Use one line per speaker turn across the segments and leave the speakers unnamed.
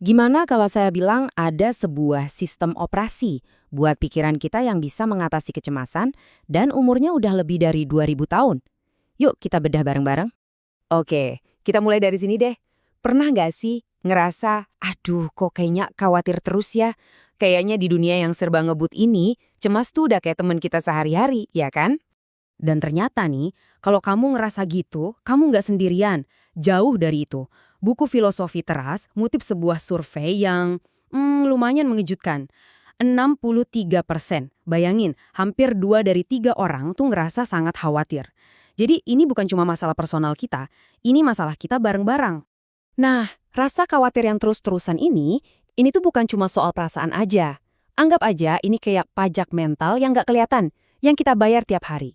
Gimana kalau saya bilang ada sebuah sistem operasi buat pikiran kita yang bisa mengatasi kecemasan dan umurnya udah lebih dari 2000 tahun? Yuk kita bedah bareng-bareng. Oke, kita mulai dari sini deh. Pernah nggak sih ngerasa, aduh kok kayaknya khawatir terus ya? Kayaknya di dunia yang serba ngebut ini, cemas tuh udah kayak teman kita sehari-hari, ya kan? Dan ternyata nih, kalau kamu ngerasa gitu, kamu nggak sendirian. Jauh dari itu. Buku Filosofi Teras ngutip sebuah survei yang lumayan mengejutkan. 63%. Bayangin, hampir 2 dari 3 orang tuh ngerasa sangat khawatir. Jadi ini bukan cuma masalah personal kita, ini masalah kita bareng-bareng. Nah, rasa khawatir yang terus-terusan ini tuh bukan cuma soal perasaan aja. Anggap aja ini kayak pajak mental yang nggak kelihatan, yang kita bayar tiap hari.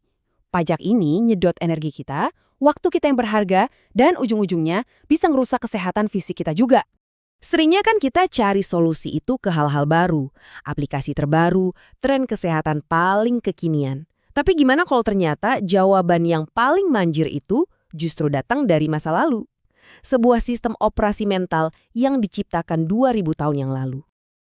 Pajak ini nyedot energi kita, waktu kita yang berharga, dan ujung-ujungnya bisa ngerusak kesehatan fisik kita juga. Seringnya kan kita cari solusi itu ke hal-hal baru, aplikasi terbaru, tren kesehatan paling kekinian. Tapi gimana kalau ternyata jawaban yang paling manjur itu justru datang dari masa lalu? Sebuah sistem operasi mental yang diciptakan 2000 tahun yang lalu.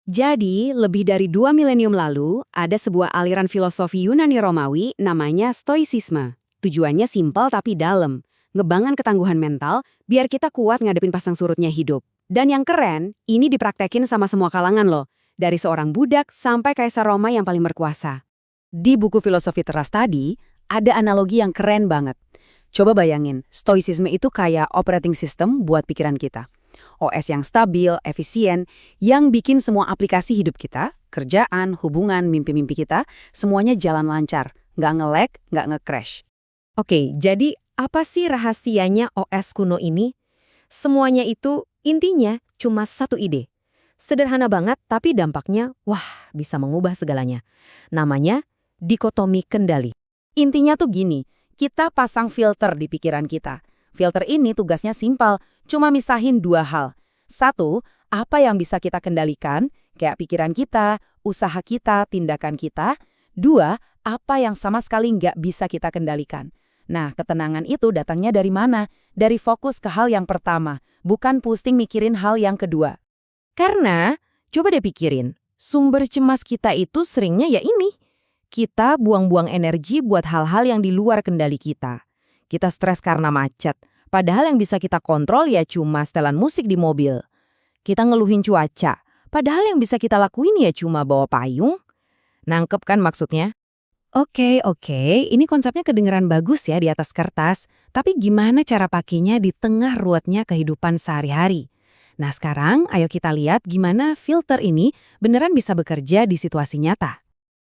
Jadi, lebih dari 2 milenium lalu, ada sebuah aliran filosofi Yunani Romawi namanya Stoicisme. Tujuannya simpel tapi dalam, ngebangun ketangguhan mental biar kita kuat ngadepin pasang surutnya hidup. Dan yang keren, ini dipraktekin sama semua kalangan loh, dari seorang budak sampai kaisar Roma yang paling berkuasa. Di buku Filosofi Teras tadi, ada analogi yang keren banget. Coba bayangin, Stoicisme itu kayak operating system buat pikiran kita. OS yang stabil, efisien, yang bikin semua aplikasi hidup kita, kerjaan, hubungan, mimpi-mimpi kita, semuanya jalan lancar, nggak nge-lag, nggak nge-crash. Oke, jadi apa sih rahasianya OS kuno ini? Semuanya itu intinya cuma satu ide. Sederhana banget, tapi dampaknya, wah, bisa mengubah segalanya. Namanya dikotomi kendali. Intinya tuh gini, kita pasang filter di pikiran kita. Filter ini tugasnya simpel, cuma misahin dua hal. Satu, apa yang bisa kita kendalikan, kayak pikiran kita, usaha kita, tindakan kita. Dua, apa yang sama sekali nggak bisa kita kendalikan. Nah, ketenangan itu datangnya dari mana? Dari fokus ke hal yang pertama, bukan pusing mikirin hal yang kedua. Karena, coba deh pikirin, sumber cemas kita itu seringnya ya ini. Kita buang-buang energi buat hal-hal yang di luar kendali kita. Kita stres karena macet, padahal yang bisa kita kontrol ya cuma setelan musik di mobil. Kita ngeluhin cuaca, padahal yang bisa kita lakuin ya cuma bawa payung. Nangkep kan maksudnya? Oke, ini konsepnya kedengeran bagus ya di atas kertas, tapi gimana cara pakainya di tengah ruwetnya kehidupan sehari-hari? Nah sekarang, ayo kita lihat gimana filter ini beneran bisa bekerja di situasi nyata.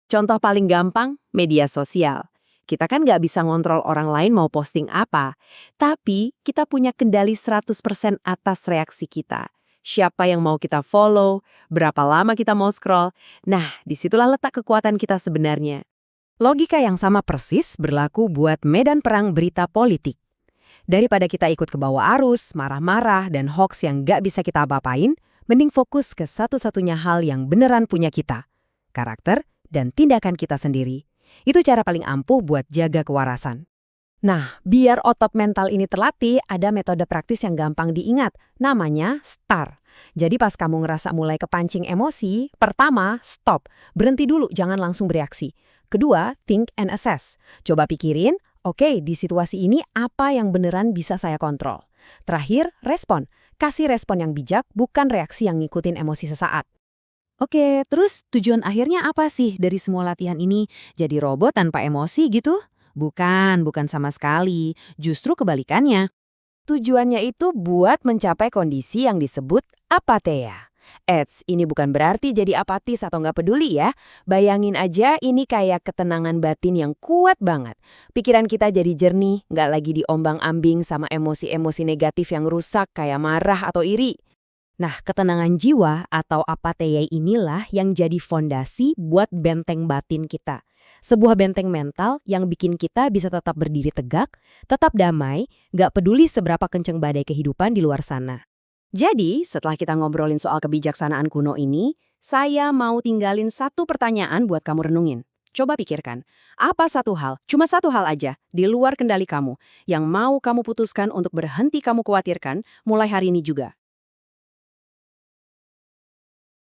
Contoh paling gampang, media sosial. Kita kan nggak bisa ngontrol orang lain mau posting apa, tapi kita punya kendali 100% atas reaksi kita. Siapa yang mau kita follow, berapa lama kita mau scroll. Nah, disitulah letak kekuatan kita sebenarnya. Logika yang sama persis berlaku buat medan perang berita politik. Daripada kita ikut ke bawah arus, marah-marah, dan hoax yang nggak bisa kita apa-apain, mending fokus ke satu-satunya hal yang beneran punya kita. Karakter dan tindakan kita sendiri. Itu cara paling ampuh buat jaga kewarasan. Nah, biar otot mental ini terlatih, ada metode praktis yang gampang diingat. Namanya STAR. Jadi pas kamu ngerasa mulai kepancing emosi, pertama, stop. Berhenti dulu, jangan langsung bereaksi. Kedua, think and assess. Coba pikirin, oke, di situasi ini apa yang beneran bisa saya kontrol. Terakhir, respon. Kasih respon yang bijak, bukan reaksi yang ngikutin emosi sesaat. Oke, terus tujuan akhirnya apa sih dari semua latihan ini? Jadi robot tanpa emosi gitu? Bukan sama sekali. Justru kebalikannya. Tujuannya itu buat mencapai kondisi yang disebut apatheia. Ini bukan berarti jadi apatis atau nggak peduli ya. Bayangin aja ini kayak ketenangan batin yang kuat banget. Pikiran kita jadi jernih, nggak lagi diombang-ambing sama emosi-emosi negatif yang rusak kayak marah atau iri. Nah, ketenangan jiwa atau apatheia inilah yang jadi fondasi buat benteng batin kita. Sebuah benteng mental yang bikin kita bisa tetap berdiri tegak, tetap damai, gak peduli seberapa kenceng badai kehidupan di luar sana. Jadi, setelah kita ngobrolin soal kebijaksanaan kuno ini, saya mau tinggalin satu pertanyaan buat kamu renungin. Coba pikirkan, apa satu hal, cuma satu hal aja, di luar kendali kamu, yang mau kamu putuskan untuk berhenti kamu khawatirkan mulai hari ini juga?